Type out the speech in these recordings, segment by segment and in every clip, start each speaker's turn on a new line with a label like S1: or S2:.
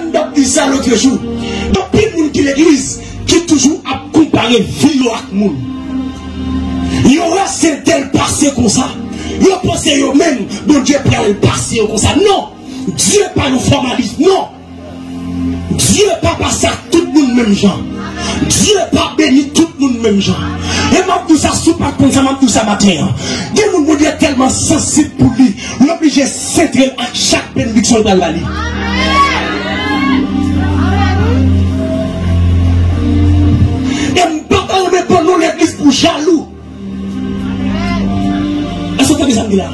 S1: Même dans ça l'autre jour. Donc, il y a qui l'église qui toujours a comparé vie avec monde. Il y aura c'est tel passé comme ça. Il y a pensé eux-mêmes, bon Dieu peut le passer comme ça. Non. Dieu pas nous formalise. Non. Dieu pas passé à tout le monde même genre. Dieu pas béni tout le monde même genre. Et moi tout ça sous pas comme ça, moi tout ça matin. Des gens qui sont tellement sensibles pour lui, l'obligé centrer à chaque bénédiction dans la vie. Et on ne pas nous l'église pour jaloux. Est-ce que vous avez là?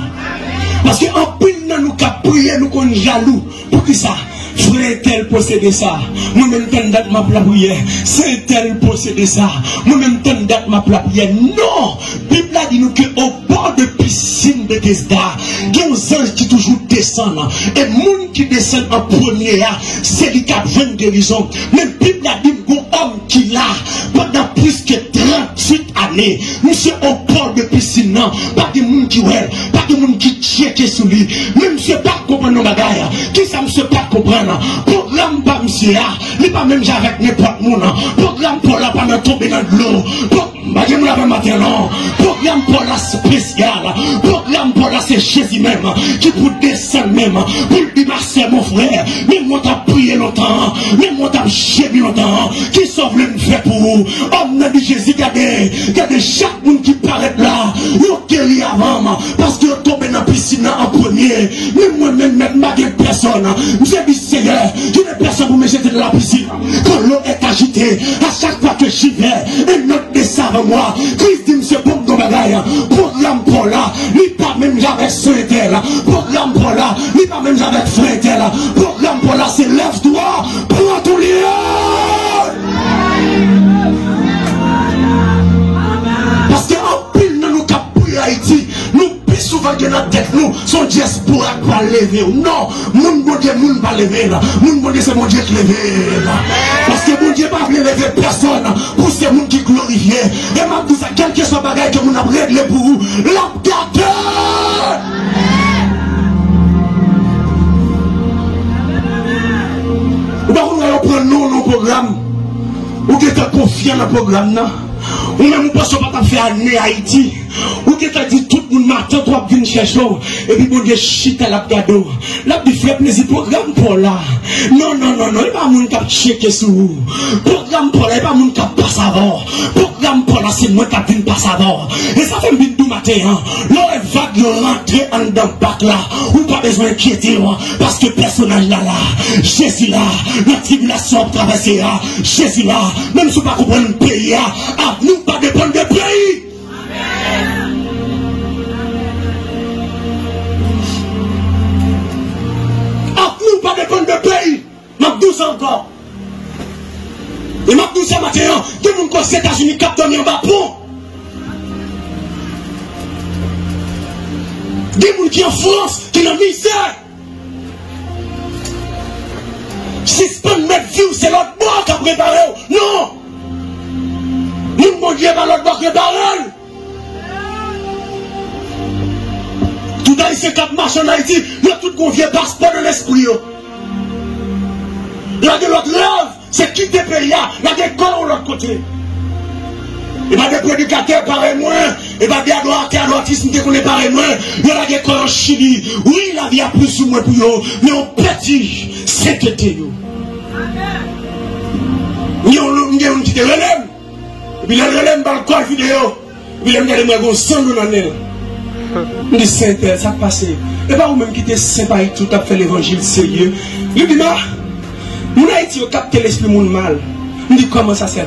S1: Parce qu'en pile nous avons prié, nous sommes jaloux. Pour qui ça? Frère tel posséder ça. Moi-même, tant date ma prière. C'est tel posséder ça. Moi-même, tant date ma prière. Non! Bible a dit nous qu'au bord de piscine de Bethesda, il y a un ange qui toujours descend. Et le monde qui descend en premier, c'est lui qui a 20 guérisons. Mais Bible a dit qu'il y a un homme qui l'a pendant plus que 38 années. Monsieur au bord de piscine, non. Pas de monde qui ouais, pas de monde qui check sur lui. Même monsieur pas comprendre nos bagailles. Qui ça monsieur pas comprendre? Programme pas monsieur là, il pas même avec n'importe monde. Programme pour la pas tomber dans l'eau. Programme la matin non. Programme pour la spécial. Programme pour la c'est Jésus même qui pour descendre même pour dire c'est mon frère. Mais moi t'as prié longtemps, mais moi t'as gémi longtemps. Qui sauve le fait pour vous? Homme n'a dit Jésus regardez chaque monde qui paraît là, yo guéri avant parce que tombé dans la piscine en premier. Mais moi même pas de personne. J'ai dit Seigneur, je n'ai personne pour me jeter dans la piscine. Quand l'eau est agitée, à chaque fois que j'y vais, et notre descend avant moi. Christ dit, monsieur, bon, dans ma gaille, programme pour là, ni pas même j'avais souhaité là. Programme pour là, ni pas même j'avais frété là. Programme pour là, c'est lève-toi, prends ton lien. Parce qu'en pile, nous capons Haïti, nous souvent que notre tête nous, son Dieu pour pas lever. Non, mon Dieu, mon pas lever là. Mon Dieu, c'est mon Dieu qui lever là. Parce que mon Dieu pas lever personne pour ces gens qui glorifient. Et même tout ça, quel que soit bagage que mon a réglé pour vous, l'abgateur. Ou bien on va prendre nos programmes. Ou qui est confiant dans le programme là. Ou même pas ce pas faire année Haïti. Ou qui t'a dit tout le monde matin, toi viens chercher. Et puis bon Dieu chita la gado. Là il fait plaisir programme pour là. Non, il pas moun qui checker sur vous. Programme pour là, il pas moun qui passe avant. Programme pour là, c'est moi qui viens passe avant. Et ça fait une tout matin. Là elle va rentrer en dedans bac là. Ou pas besoin d'inquiéter parce que personnage là, Jésus là, la tribulation traversée là, Jésus là, même si vous pas comprendre le pays là, nous pas dépendre des pays. Nous pas dépendre de pays. M'a 12 encore. Et m'a 12 ce matin, tout le monde aux États-Unis qui dormi en bas pont. Des gens qui en France, qui ont misère. Si ce pas mettre vie, c'est l'autre bord qui a préparé. Non. Nous, mon Dieu, va l'autre bord préparer. Tout haïtien qui marche en Haïti, il y a tout convié passeport de l'esprit. Là de l'autre rêve, c'est quitter le pays là, il y a des corps de l'autre côté. Il y a des prédicateurs pareil moins, il y a des adouatismes qui connaissent pareil moins, il y a des corps en Chili. Oui, la vie a plus ou moins pour eux, mais on petit, c'est que t'es eux. Il y a un petit relève, et puis le relève dans le corps vidéo, et puis il y a des gens qui sont dans le je dis Saint-Père, ça passe. Et pas vous-même qui êtes sympa et tout à fait l'évangile sérieux. Je dis, mon Haïti a capté l'esprit mon mal. Je dis, comment ça sert?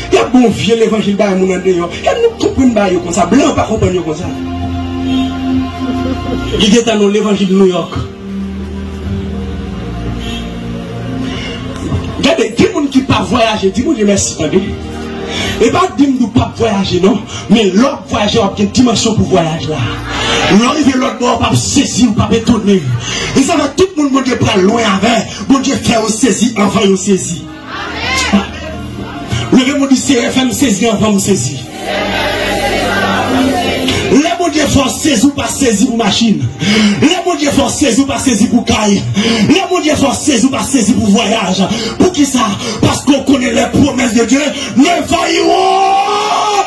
S1: Il y a bon vieux l'évangile dans mon endroit. Il y a nous comprenons comme ça. Blanc pas comprendre comme ça. Il y a dans l'évangile de New York. Regardez, des gens qui ne peuvent pas voyager, dis-moi merci. Et pas dire que nous ne pouvons pas voyager, non. Mais l'autre voyageur a une dimension pour voyager là. L'arrivée l'autre bord, pas saisir ou pas tourner. Et ça va tout le monde qui prend loin avec. Bon Dieu fait au saisi, avant au saisi. Le mot dit CFM saisi, avant au saisi. Le mot Dieu faut saisir ou pas saisir pour machine. Le bon Dieu faut saisir ou pas saisir pour caille. Le bon Dieu faut saisir ou pas saisir pour voyage. Pour qui ça? Parce qu'on connaît les promesses de Dieu. Ne failliront.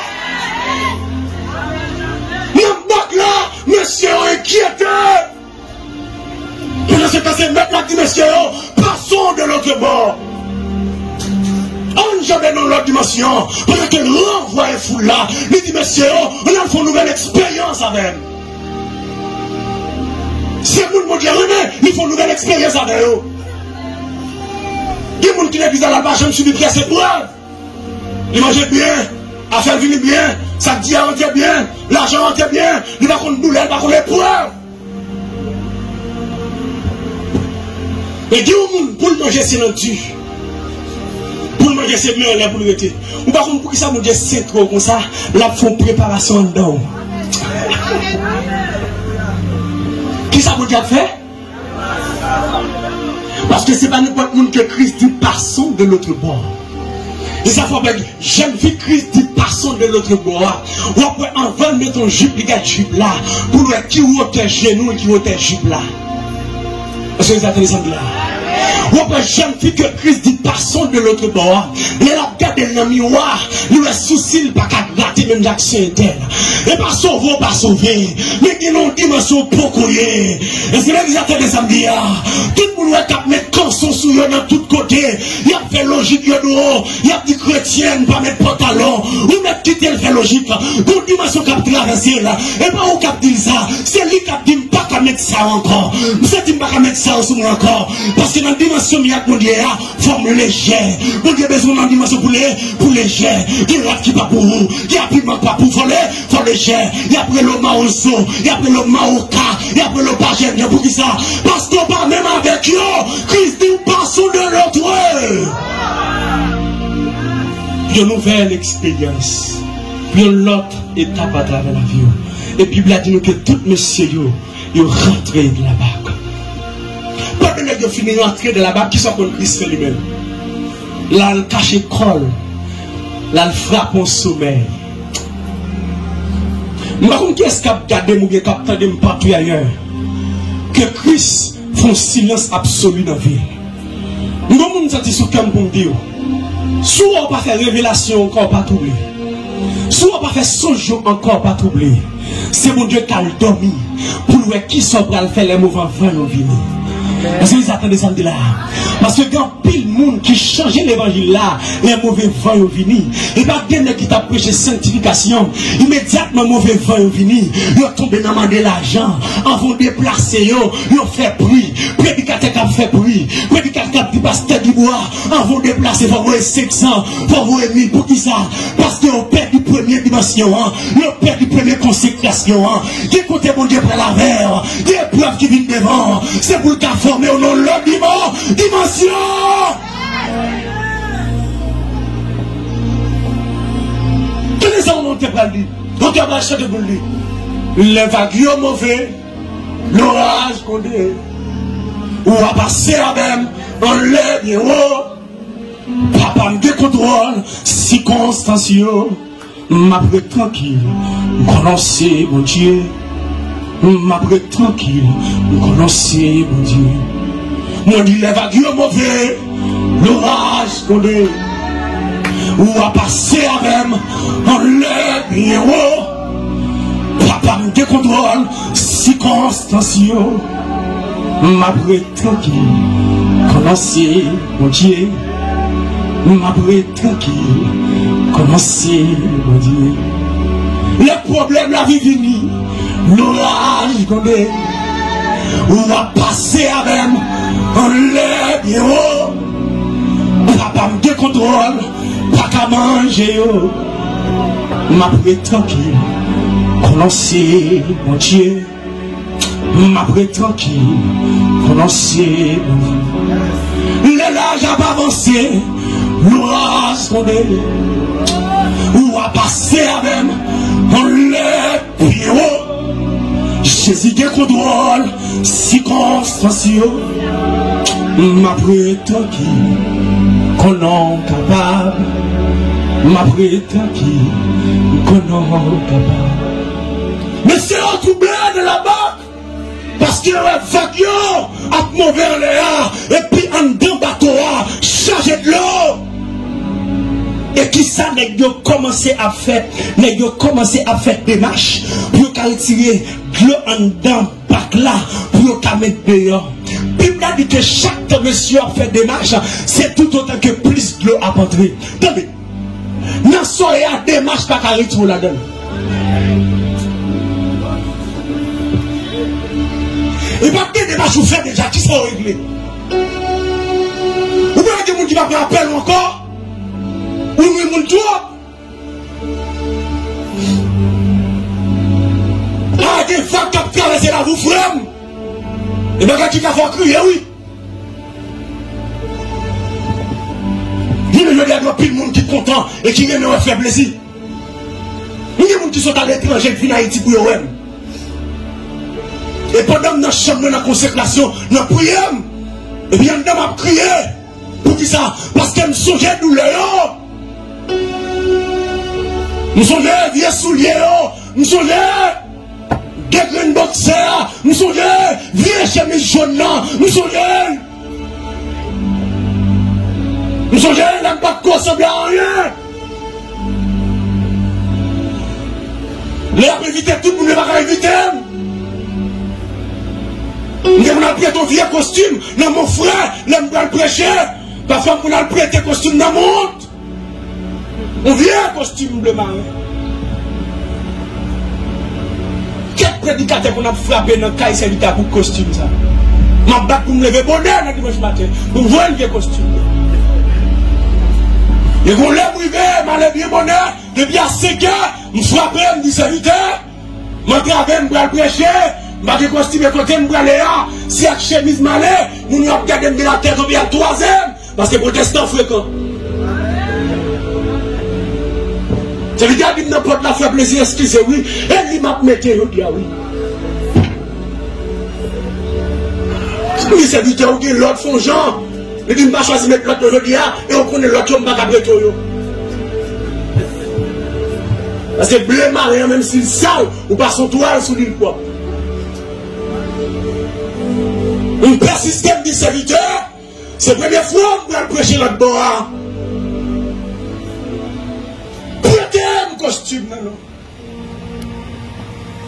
S1: Nous là, monsieur inquiété. Pendant ce temps, c'est maintenant qui monsieur, passons de l'autre bord. On jamais dans l'autre dimension. Pendant qu'elle renvoie les foules là, il dit monsieur, on a fait une nouvelle expérience avec. C'est mon Dieu, il faut une nouvelle expérience avec eux. Il y a des gens qui l'église à la base, je me suis dit, pièce et preuve. Il mangeait bien, affaire venir bien, ça dit à rentrer bien, l'argent rentrer bien, il va contre douleur, il va contre l'épreuve. Et dis au monde, pour le manger, c'est l'endu. Pour le manger, c'est mieux, là, pour le rester. Ou par contre, pour que ça, mon Dieu, c'est trop comme ça, là, il faut préparation dedans. Qui ça, mon Dieu, a fait? Parce que c'est pas n'importe monde que Christ dit, passons de l'autre bord. Et ça faut bien, j'aime vie Christ dit, passons de l'autre bord. Ou après, en vain, mettre ton jupe, les gars, jupe là, pour voir qui ou tes genoux et qui ou tes jupe là. Est-ce que vous attendez ça là? Ou après, j'aime vie que Christ dit, passons de l'autre bord. Et là, regardez dans le miroir, nous, les soucis, pas qu'à gratter même l'action interne. Et pas sauver, pas sauver. Mais qui n'ont dimension pour couiller. Et c'est là que vous attendez ça là. Tout le monde va mettre canson sous eux dans tous côtés. Il y a fait logique dehors. Il y a des chrétiens pas mettre pantalon. Ou mettre quitter le fait logique. Toute dimension qui a traversé là. Et pas où cap dit ça. C'est lui qui a dit pas qu'à mettre ça encore. C'est dit pas qu'à mettre ça sur moi encore. Parce que dans la dimension il y a mon Dieu forme légère. Mon Dieu besoin dans dimension pour légère. Il y a qui pas pour vous. Il y a plus pas pour voler. Faut légère. Il y a après le maozo. Il y a après le maoka. Il y a après le pagène. Pour qui ça? Parce qu'on parle même avec eux. Christ dit passons de l'autre. Une nouvelle expérience. Puis l'autre étape à travers la vie. Et puis Bible a dit nous que tout monsieur ils rentrent de la barque. Pas de nègres finir rentrer de la barque qui sont contre Christ lui-même. Là le cache col. Là le frappe au sommeil. Je ne sais pas qui est-ce qui a gardé mon capteur de partout ailleurs. Que Christ font silence absolu dans la vie. Nous avons senti sur le pour dire. Soit on pas fait révélation encore pas troublé. Soit on pas fait songe encore pas troublé. C'est mon Dieu qui a dormi pour nous qui sont prêts à faire les mouvements vents venir. Est-ce que vous attendez ça de là? Parce que quand pile monde qui changeait l'évangile là, les mauvais vents ont venu. Et pas quelqu'un qui t'a prêché sanctification, immédiatement mauvais vents ont venu. Ils ont tombé dans de l'argent, en vont déplacer, ils ont fait bruit. Prédicateur qui a fait bruit, prédicateur qui a dit pasteur du bois, en vont déplacer, faut voir 500, faut voir 1000 pour qui ça? Parce que au père du premier dimension, le père du premier consécration, qui côté mon Dieu près la verre, des preuves qui viennent devant, c'est pour le cas formé au nom de l'autre dimension. Tenez ça au nom de pas dit. Donc il va acheter pour lui. Les vagues mauvais, l'orage qu'on dit. Ou à passer à même, on lève bien haut. Papa me décontrôle, circonstancieux. M'après tranquille, connaissez mon Dieu. M'après tranquille, connaissez mon Dieu. Moi dit les vagues mauvais, l'orage qu'on est. Ou à passer à même, on lève bien haut. Papa me décontrôle, circonstancieux. M'après tranquille, connaissez mon Dieu. M'après tranquille, connaissez mon Dieu. Les problèmes la vie finie, l'orage qu'on est. Ou à passer à même, on lève bien haut. Papa me décontrôle, pas qu'à manger. M'après tranquille, connaissez mon Dieu. M'après tranquille, connaissez mon Dieu. L'âge a pas avancé, l'orage qu'on est. Ou à passer à même, on lève bien haut. Jésus décontrôle, circonstancieux. M'après tranquille, qu'on est capable. M'après tranquille, qu'on est capable. Monsieur, troublé de la banque. Parce que le vague a mauvais en l'air. Et puis en deux bateaux, chargé de l'eau. Et qui ça, nèg yo commencé à faire des marches pour retirer de l'eau en dedans bac là pour mettre dehors. Bible a dit que chaque monsieur a fait des marches, c'est tout autant que plus de l'eau a entré. Attendez, dans ce a des marches pas qu'à retirer là-dedans. Et pas des démarches vous faites déjà qui sont réglés. Vous voyez que vous qui va faire appel encore? Oui, oui, mon tour. Ah, des femmes qui ont traversé la roue frère. Et bien, qui a fait crier, oui. Il y a des monde qui est content et qui aime faire plaisir. Il y a des gens qui sont à l'étranger qui viennent à Haïti pour eux. Et pendant que nous sommes dans la consécration, nous prions. Et bien, nous avons crié. Pour qui ça? Parce que nous sommes douleurs. Nous sommes vieux souliers, nous sommes des grains boxers, nous sommes vieux chemises jaunes, nous sommes n'aime pas de ressembler à rien. Les a évité, tout le monde ne va pas éviter. Nous avons pris ton vieux costume, dans mon frère, l'aime pas le prêcher. Parfois, on a prêté costume dans mon honte. On vient costume bleu marin. Quel prédicateur qu'on a frappé dans le cas serviteur pour costume ça? Ma bac pour me lever bonheur dans dimanche matin. Pour voir le vieux costume. Et qu'on lève privé, m'a levé bonheur, depuis à 5 heures, me frappé, me dit serviteur, m'a travaillé, me bral prêcher, m'a dit costume côté, me bral là, si avec chemise malé, nous nous avons gardé la tête au bien 3e, parce que protestants fréquents. Ça veut dire que n'importe la fait plaisir, excusez oui, et il m'a mis au dia oui. Oui, c'est du temps où l'autre font genre, il dit, je ne vais pas choisir mettre l'autre au dia, et on connaît l'autre, on ne va pas prêter. Parce que bleu marin, même s'il sale, ou pas son toile sous l'île propre. Un père système du serviteur, c'est la première fois qu'on va prêcher l'autre bord. Mon costume, non.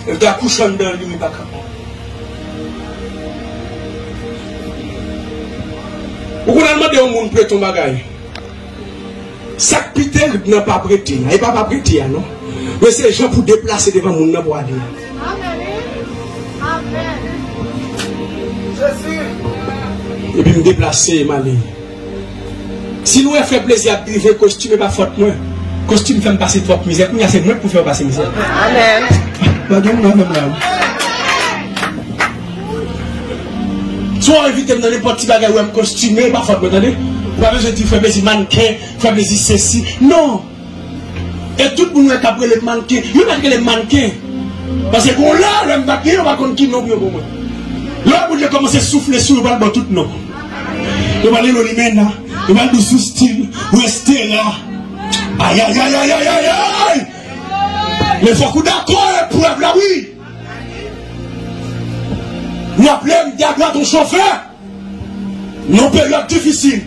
S1: Il t'a couché en dedans, il n'est pas capable. Vous avez demandé au monde prêter ton bagage. Sac Peter n'a pas prêté. Il n'a pas prêté, non. Mais c'est les gens pour déplacer devant le monde pour aller. Amen. Et puis me déplacer, m'aller. Si nous avons fait plaisir à priver le costume, et pas faute moins. Costume fait me passer trop de misère. Il y a assez de pour faire passer misère. Amen. Soit invité dans n'importe quel bagage où je costume, pas faute, vous entendez? Pas besoin de faire plaisir mannequin, faire plaisir ceci. Non. Et tout le monde est capable de mannequin. Il n'y a pas que les mannequins. Parce que quand là, le mannequin, on va connaître qui non plus pour moi. Là, vous avez commencé à souffler sur le bal dans tout le nom. Vous allez le limena, vous allez le sous-style, vous restez là. Aïe, aïe, aïe, aïe, aïe, aïe, aïe. Mais il faut qu'on d'accord pour la oui. Nous appelons à ton chauffeur. Non, période difficile.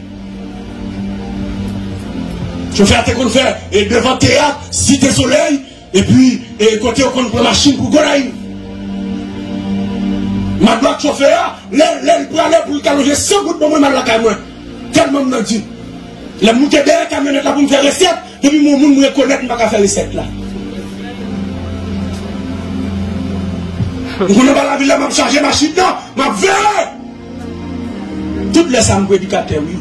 S1: Chauffeur, t'es qu'on fait et devant théâtre, cité soleil, et puis, et côté on prend machine pour Gonaï. Ma droite chauffeur, l'aile pour aller pour le calonger, 100 gouttes pour moi, mal la caille, tellement m'en dit. La montée derrière la camionnette là pour me faire recette, depuis mon monde me reconnaître, je ne vais pas faire recette là. Je ne vais pas la ville là, je vais charger ma chute, non, je vais faire. Toutes les femmes prédicateurs, oui.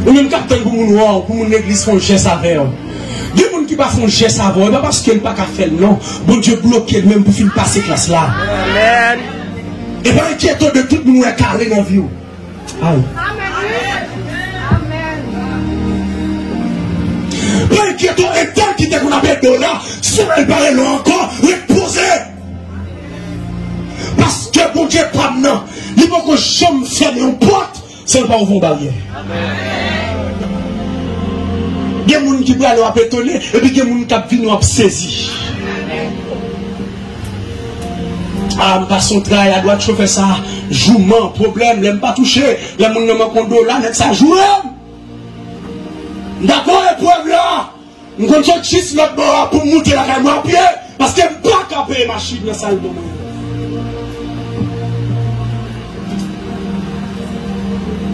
S1: Ou même captain pour mon noir, pour mon église, font geste avec. Des gens qui ne font geste avec, pas parce qu'ils n'ont pas qu'à faire, non. Bon Dieu bloque même pour finir passer classe là. Amen. Et pas inquiétant de tout le monde qui est carré dans la vie. Amen. Pas inquiétant, et tel qui était qu'on appelle dollar, si elle paraît là encore, reposer. Parce que bon Dieu, pas maintenant, il faut que je me ferme une porte, c'est pas ouvrir une barrière. Il y a des gens qui peuvent aller pétonner et puis il y a des gens qui viennent saisir. Ah, pas son travail, elle doit chauffer ça. Jouement, problème, l'aime pas toucher. Les gens ne me condamnent là, ça joue. D'accord, épreuve là. Nous avons sorti notre bord pour monter la caméra à pied. Parce qu'elle n'a pas qu'à payer machine dans la salle de bain.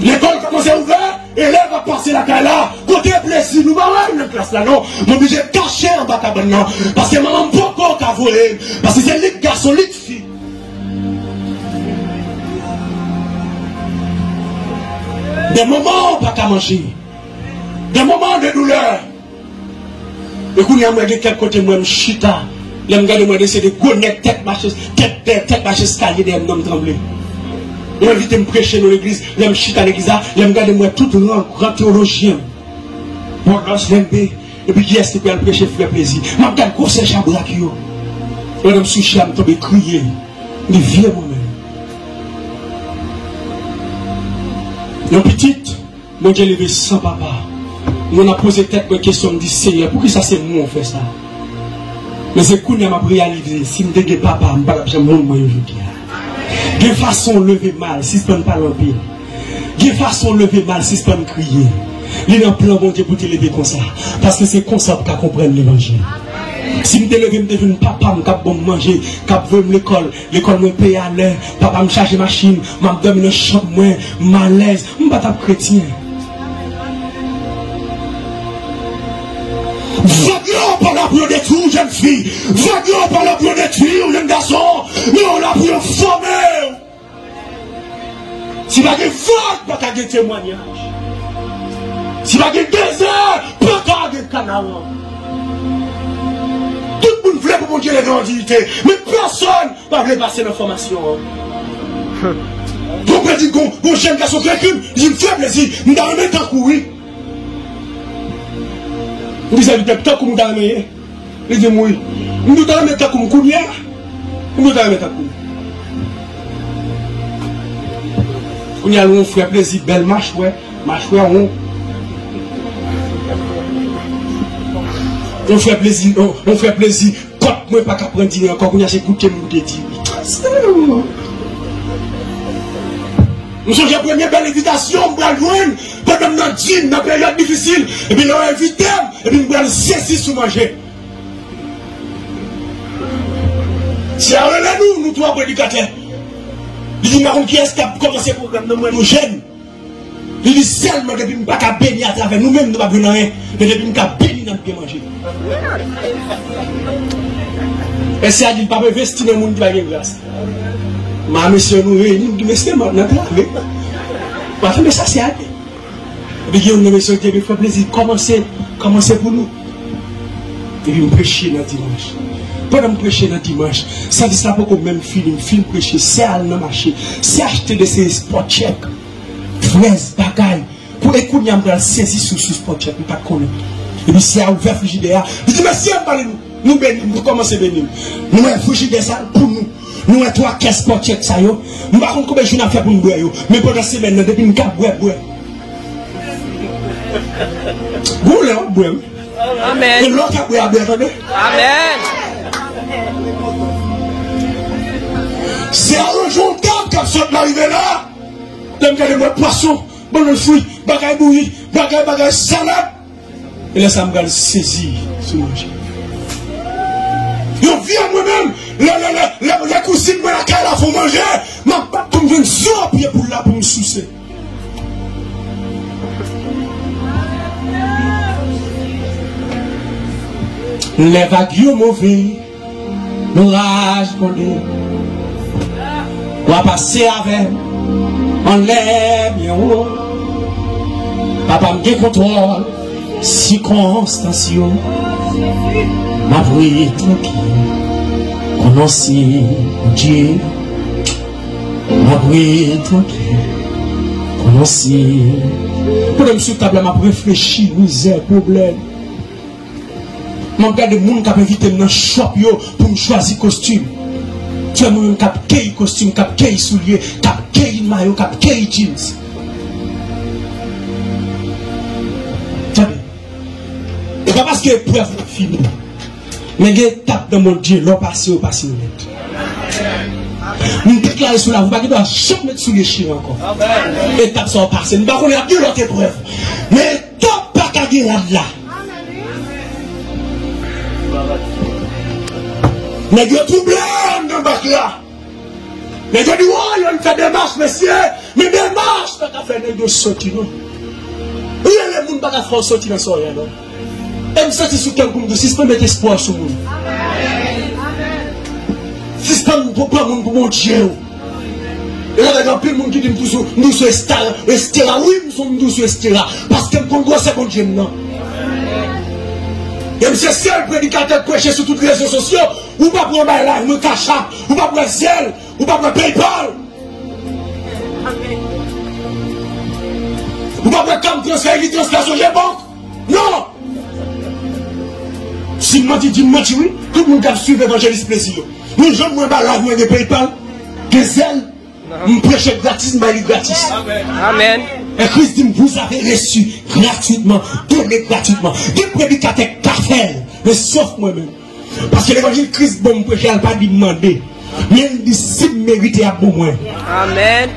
S1: L'école commence à ouvrir, élève va passer la caille là. Côté plaisir, nous ne une classe là, non. Mon obligé de cacher en bas de non. Parce que maman ne peut pas voler. Parce que c'est les garçons, les filles. Des moments où pas qu'à manger. Des moments de douleur. Et quand il y a de quel côté moi, je chita. Les gars de moi, c'est de connaître tête marche escalier des hommes tremblés. Je invite à me prêcher dans l'église, je chita à l'église, je regarde moi tout grand théologien. Bon, là, je l'aime et puis qui est-ce qui peut le prêcher, faire plaisir. Je regarde gros chabrak yo. Je me suis cham tomber crier. Mais viens moi-même. Une petite, moi j'ai levé sans papa. On a posé tête une question, me dit Seigneur, pourquoi ça c'est moi on fait ça? Mais c'est qu'on m'a réalisé, si je ne papa, je ne vais pas faire mon moi aujourd'hui. De façon lever mal, si je ne peux pas l'empire. De façon lever mal, si je peux me crier. Il y a un plan bon Dieu pour te lever comme ça. Parce que c'est comme ça pour comprendre l'évangile. Si je me lever, je deviens papa, je vais manger, je vais l'école, l'école me paye à l'heure, papa me charge machine, je me donne une chambre, je suis malaise, je ne suis pas chrétien. Vaguement par la pour détruire jeune fille, vaguement par la pour détruire jeune garçon, mais on l'a pour former. Si vous avez vague, pas de témoignage. Si vous avez désert, pas de canal. Tout le monde voulait pour montrer les grandités, mais personne ne voulait passer l'information. Donc on dit qu'on jeune garçon qui recule, il dit me fait plaisir, nous allons mettre un coup, oui. Vous avez dit tant que vous avez mis, il dit oui. Nous allons mettre un coup, nous allons mettre un coup. On y a un frère plaisir, belle marche, ouais, on fait plaisir, on fait plaisir. Quand moi pas qu'à prendre dîner encore, on y a écouté mon dédi. Nous sommes la première belle invitation, on va loin, pendant notre dîner, dans la période difficile, et puis nous invitons, et puis nous allons saisir sous manger. C'est à nous trois prédicateurs. Il dit, Maron, qui est-ce qui a commencé le programme de moi, nous jeunes? Il dit, seulement depuis que nous ne pouvons pas bénir à travers nous-mêmes, nous ne pouvons pas rien, mais depuis que nous ne pouvons pas bénir, nous ne pouvons pas manger. Et c'est à dire, pas investir dans le monde qui va gagner grâce. Ma monsieur nous réunit, nous disons, c'est maintenant, mais ça c'est à dire. Et puis, nous monsieur qui fait plaisir, commencez pour nous. Et puis, nous prêchons dans dimanche. Pendant que prêcher dans dimanche, ça dit ça pour qu'on même film prêcher, c'est aller dans le marché, c'est acheter de ces sport chèques, fraises, bagailles, pour écouter un saisir sur ce sport chèque, nous ne pas connaître. Et puis c'est à ouvrir le frigidaire. Je dis, merci à nous bénir, nous commençons à bénir. Nous avons un frigidaire ça pour nous. Nous avons 3 caisses sport chèques ça yo. Nous ne savons pas combien de jours nous fait pour nous boire. Mais pendant la semaine, depuis nous avons boire. Vous voulez boire? Amen. Et l'autre a boire, attendez. Amen. C'est un jour d'âme qui a sauté l'arrivée là. T'aimes regarder moi poisson, bon fruit, bagaille bouillie, bagaille salade. Et là ça me garde saisir sur manger. Yo viens moi-même, la cousine me la caille là faut manger. Ma pape comme une sur pied pour là pour me soucier. Les vagues mauvais, l'orage condé. On va passer avec, on lève bien haut. Papa me décontrôle, circonstances, ma vie tranquille, connaissez Dieu. Ma vie tranquille, connaissez. Pour me sur table, m'a réfléchi, misère, problème. Je regarde les gens qui ont invité dans le shop pour me choisir costume. Tu as même qui costume, qui soulier, qui maillot, qui jeans. pas parce que l'épreuve est finie. Mais il y a une étape dans mon Dieu, l'on passe au passé. Nous déclarons sur la voie, nous ne doit jamais mettre sous les chiens encore. Étape sont passées. Nous ne pouvons pas dire l'autre épreuve. Mais étape pas qu'à dire là. Mais Dieu trouble dans le bac là. Mais Dieu dit, oh, il fait des marches, messieurs. Mais des marches, pas qu'à faire des sorties, non. Il y a des gens qui ne peuvent pas sortir dans ce soir, non. Et me sortir sur quelqu'un de si je peux mettre espoir sur moi. Si je peux pas pour mon Dieu. Et là, il y a plein de gens qui disent nous sommes Estera. Oui, nous sommes tous Estera. Parce que nous sommes bon Dieu, non. Et monsieur seul prédicateur prêcher sur toutes les réseaux sociaux, ou pas pour un live, un cash app, ou pas pour un Zelle, ou pas pour un PayPal. Ou pas pour un cam transfert, il transfère sur les banques. Non! Si je dis oui, tout le monde qui suit l'évangéliste plaisir. Nous, je ne pas live, de PayPal, de Zelle, nous prêchons gratis, mais gratis.
S2: Amen.
S1: Et Christ dit, vous avez reçu gratuitement, donné gratuitement. Des prédicateurs café, mais sauf moi-même. Parce que l'évangile Christ, bon, je ne pas demander. Mais il dit, si mérité à bon moins.
S2: Amen.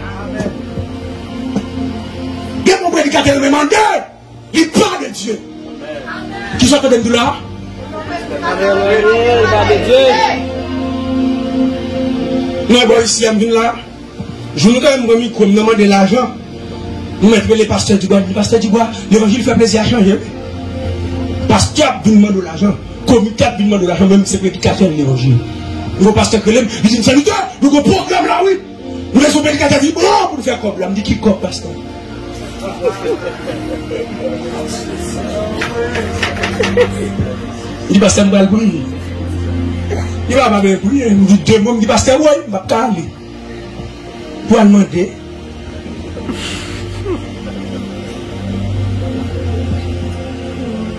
S1: Des mon prédicateur me demande, il parle de Dieu. Qui sont en train de là?
S2: Il parle de Dieu.
S1: Non, bon, ici, je suis là. Je vous ai quand même de l'argent. Nous mettons les pasteurs du bois. Les pasteurs du bois, l'évangile fait plaisir à changer. Pasteur a demandé de l'argent. Comité a demandé de l'argent, même si c'est prédicateur de l'évangile. Nous avons pasteur que l'aime. Il dit, salut, nous avons un programme là, oui. Nous avons un prédicateur qui dit, bon, pour nous faire comme là. Il dit, qui comme pasteur? Il dit, pasteur, je vais le prier. Il va pas me prier. Il dit, deux mots, il dit, pasteur, oui, je vais parler. Pour demander.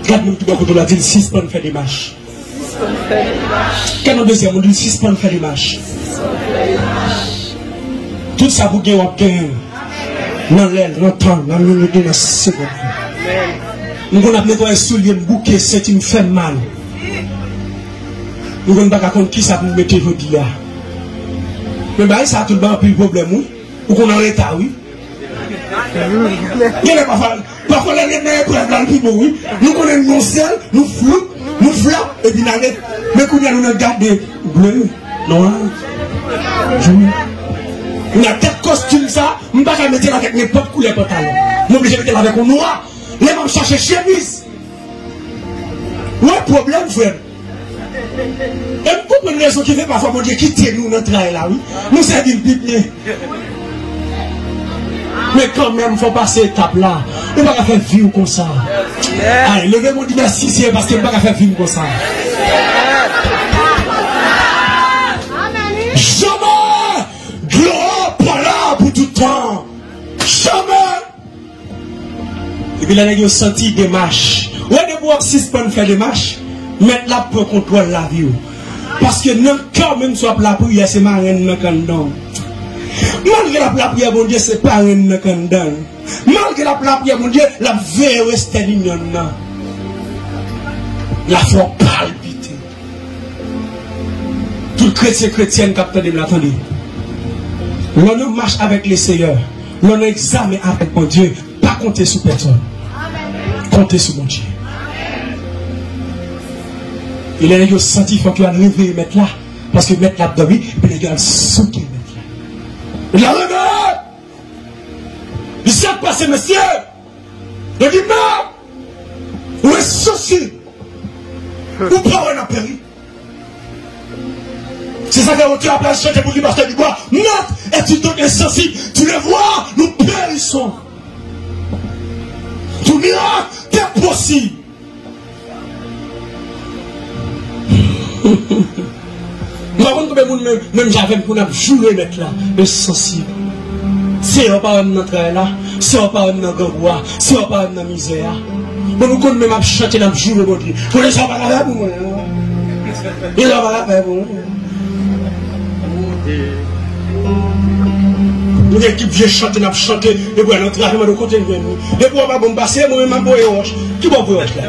S1: Quatre minutes de la dit 6 pour faire des marches. Quand on deuxième, on dit 6 pour faire des marches. Tout ça pour gagner, dans l'aile, dans le temps, dans le minute, dans la seconde. Nous avons nettoyé un soulier, un bouquet, c'est une fait mal. Nous avons pas compte qui ça pour mettre aujourd'hui là. Mais bah, ça a tout le monde plus de problème, ou qu'on est en l'état, oui. Parfois, les meilleurs dans le plus oui. Nous connaissons nos selles, nous flou, nous flappons, et puis mais quand nous regardons bleu, noir, jaune. On a tête costume ça, on ne peut pas mettre avec n'importe couleur pantalon. On est obligé de mettre avec un noir. Les gens cherchent chemise. Ouais, problème, frère. Et pour une raison qui fait parfois, mon Dieu, quitter nous notre travail là, oui. Nous sommes une Bible. Mais quand même, il faut passer étape là. On ne peut pas faire vivre comme ça. Allez, levez mon Dieu, merci, c'est parce qu'on ne peut pas faire vivre comme ça. Jamais, gloire pas là pour tout le temps. Jamais. Et puis là, il y a senti des marches. Ouais, de voir 6 pour faire des marches, mettre là pour contrôler la vie. Parce que non, quand même, soit la prière, c'est marraine dans le canton. Malgré la prière, mon Dieu, c'est pas un canton. Malgré la prière, mon Dieu, la veille reste l'union. La foi palpite. Tout chrétien capteur de l'attendez. L'on marche avec les seigneurs. L'on examine avec mon Dieu. Pas compter sur personne. Compter sur mon Dieu. Il est senti qu'il faut qu'il réveille mettre là. Parce que mettre là dedans, puis il y a un souki. Il a réveillé. Il s'est passé, monsieur. Il dit, non. Où est souci? Où pas on a péri? C'est ça que tu as place chanter pour lui pasteur du bois. Notre est-il insensible? Tu le vois, nous périssons. Tout miracle est possible. Nous avons même j'avais pour nous jouer mettre là, le sensible. Si on parle de notre là, si on parle de notre bois, si on parle de notre misère. Nous nous même chanter dans le jour de Dieu. Pour les gens pas la pour moi. Ils n'ont pas la paix pour moi. Nous avons équipe vieux chanter, nous chanter, et puis nous travaillons de côté de nous. Et puis on va bon passer, moi-même, je vais roche. Qui va pour roche là?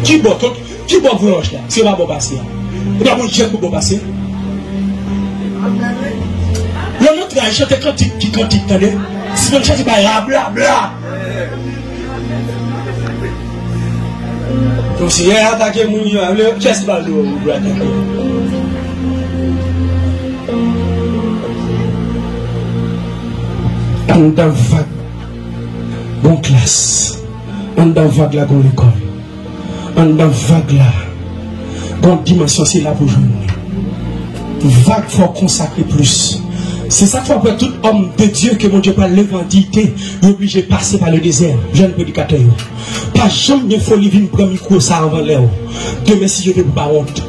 S1: Qui va pour roche là? C'est pas bon passer. Vous avez un chien pour bon passer. L'homme qui a chanté cantique, qui cantique, attendez. Si on chante, bla bla bla. Donc si il a attaqué mon Dieu, qu'est-ce qu'il va faire pour attaquer? On dans vague, bon classe, on dans vague là, bon l'école, on dans vague là, bon dimension c'est là pour jouer. Vague faut consacrer plus. C'est ça qu'il faut pour tout homme de Dieu que mon Dieu par l'évangile, il est obligé de passer par le désert. Jeune prédicateur. Pas jamais il faut vivre prendre micro ça avant l'heure. Demain si je ne veux pas honte.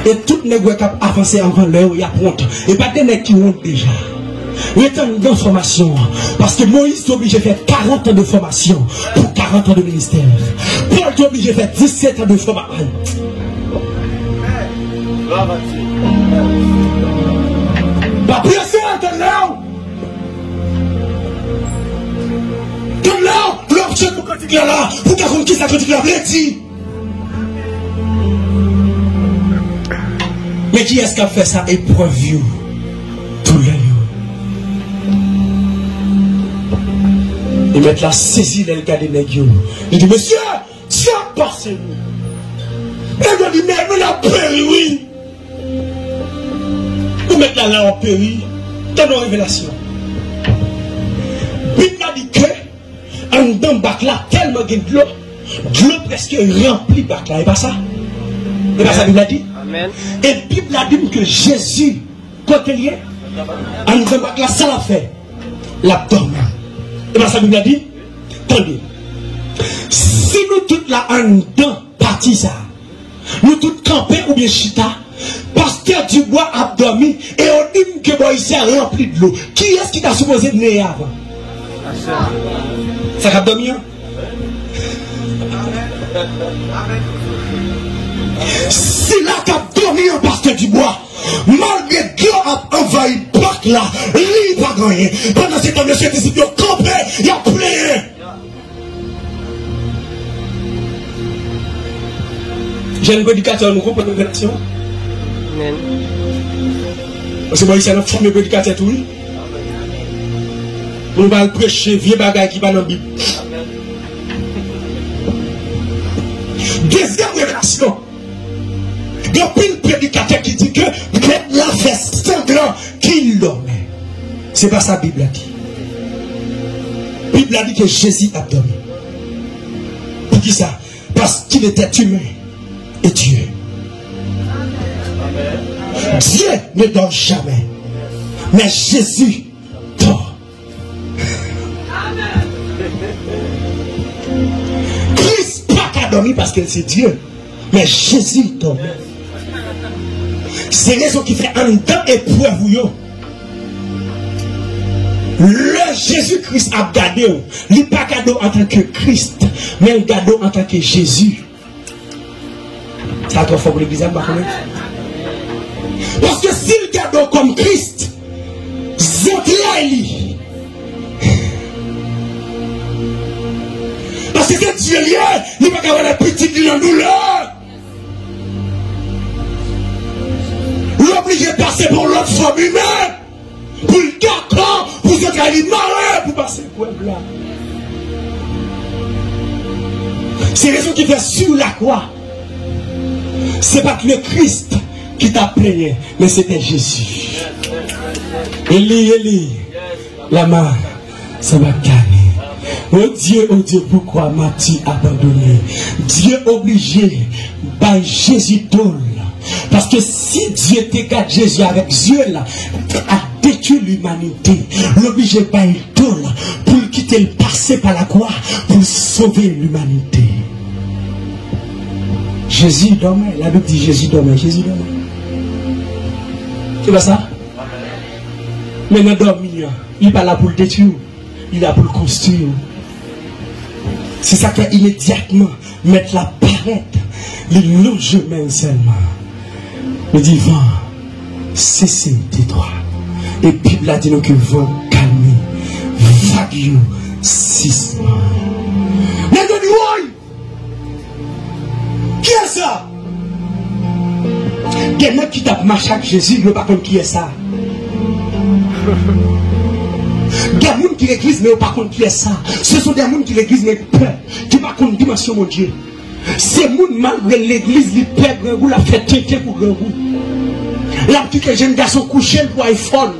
S1: Et tout les gens qui ont avancé avant l'heure, il y a honte. Et pas des gens qui ont déjà. Il y a une bonne formation. Parce que Moïse est obligé de faire 40 ans de formation pour 40 ans de ministère. Paul est obligé de faire 17 ans de formation. Bah, bien sûr, attends-là! Attends-là! L'objet pour critique là, vous avez qui ça critique là, dit. Mais qui est-ce qui a fait ça épreuve, tout le et mettre la saisie dans le cas des nègres. Il dit, monsieur, tu as passé. Et il dit, mais nous l'avons péri, oui. Nous mettons la langue en péri dans nos révélations. Bible a dit que, en dedans bac là, tellement de l'eau presque remplit bac là. Et pas ça? Et pas ça, Bible a dit?
S2: Amen.
S1: Et Bible a dit que Jésus, quand il est, en dedans bac là, ça l'a fait. L'abdomen. Et bien ça Bible a dit, attendez, si nous toutes là en dedans parti ça, nous toutes campés ou bien chita, pasteur Dubois a dormi et on dit que Moïse a rempli de l'eau. Qui est-ce qui t'a supposé de venir avant? Ça a dormi, hein? C'est là qu'a dormi un pasteur Dubois. Malgré que l'on a envahi le parc là, il n'a pas gagné. Pendant ce temps, monsieur disciple, il a campé, il a plein. J'ai un prédicateur, nous comprenons la révélation.
S2: Amen.
S1: Parce que moi, ici, on a formé prédicateur, oui. On va prêcher, vieux bagaille qui va dans la Bible. Deuxième révélation. Depuis le prédicateur qui dit que peut-être la fait sanglant qu'il dormait. C'est pas ça la Bible a dit. La Bible a dit que Jésus a dormi. Pour qui ça? Parce qu'il était humain et Dieu. Dieu ne dort jamais. Mais Jésus dort. Christ pas qu'à dormir parce que c'est Dieu. Mais Jésus dort. C'est raison qui fait un temps épreuve. Le Jésus-Christ a gardé. Il n'est pas gardé en tant que Christ, mais il gardé en tant que Jésus. Ça a pour l'église. Parce que s'il garde comme Christ, c'est là il. Parce que c'est Dieu lié, il ne peut pas avoir la petite qui en douleur. L'obligé de passer pour l'autre forme humaine. Pour le d'accord, pour se faire marrer, pour passer pour un blanc. C'est raison qui fait sur la croix. C'est pas que le Christ qui t'a plaigné, mais c'était Jésus. Élie, la main, ça va gagner. Oh Dieu, pourquoi m'as-tu abandonné? Dieu obligé, par Jésus tôle. Parce que si Dieu te garde Jésus avec Dieu là, a détruit l'humanité, l'obligé par il tôle pour quitter le passé par la croix, pour sauver l'humanité. Jésus dormait, la Bible dit Jésus dormait, Jésus dormait. C'est pas ça? Mais il dormi, il n'est pas là pour le détruire, il est là pour le construire. C'est ça qui a immédiatement mettre la paraître, le logement seulement. Le divin, cessez tes droits. Et puis la dit que vent calme, vague, 6 mois. Mais qui est ça? Quelqu'un qui tape marché avec Jésus, ne pas contre qui est ça. Il y a des gens qui l'église, mais pas contre qui est ça. Ce sont des gens qui l'église, mais peur, qui pas contre dimension, mon Dieu. C'est gens malgré l'église, ils perdent grand goût, la fait têter pour grand goût. La petite jeune garçon couché pour iPhone.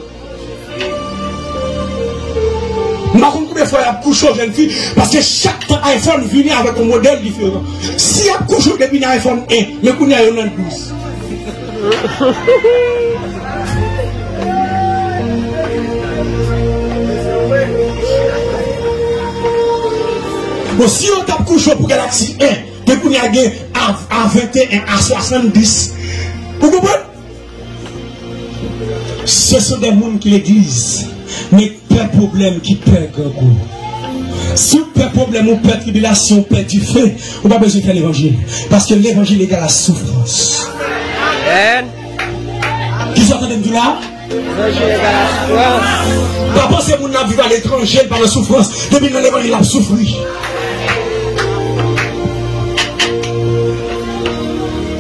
S1: Je ne sais pas combien de fois il a couché aux jeunes filles, parce que chaque iPhone vient avec un modèle différent. Si il a couché depuis l'iPhone 1, mais qu'on y a un 12. Bon, si on tape couché pour Galaxy 1, mais qu'on y a à 21, à 70, vous comprenez? Ce sont des gens qui l'église, mais pas de problème qui perd grand goût. Si vous avez problème ou perd tribulation, perd du feu, vous n'avez pas besoin de faire l'évangile. Parce que l'évangile égale la souffrance.
S2: Amen.
S1: Qui s'entend de là?
S2: L'évangile égale la souffrance.
S1: Pas penser que vous n'avez vu à l'étranger par la souffrance. Depuis que l'évangile a souffri.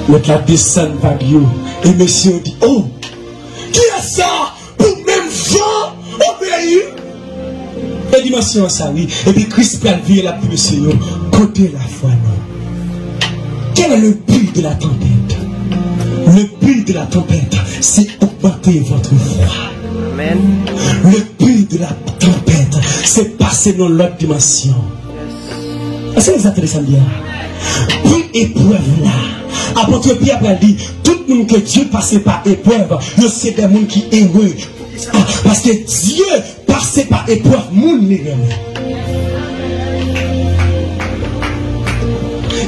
S1: Notre la descend par Dieu. Et monsieur dit, oh, qui est ça pour même vent obéir? Et dimension ça, oui. Et puis Christ peut vivre la pluie, Seigneur. Côté la foi, non. Quel est le but de la tempête? Le but de la tempête, c'est augmenter votre foi.
S2: Amen.
S1: Le but de la tempête, c'est passer dans l'autre dimension. Est-ce que vous attendez ça bien? Puis épreuve là. Apôtre Pierre a dit, tout le monde que Dieu passe par épreuve, c'est des gens qui heureux. Parce que Dieu passe par épreuve, monde les heureux.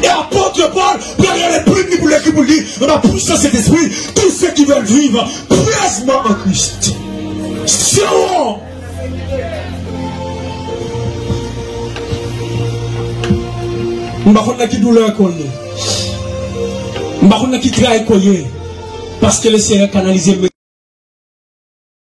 S1: Et apôtre Paul, les plus pour l'équipe pour dire, on va pousser cet esprit, tous ceux qui veulent vivre pleinement en Christ. C'est bon. On va voir qui douleur qu'on est. On va voir qui travaille qu'on est. Parce que le Seigneur canalise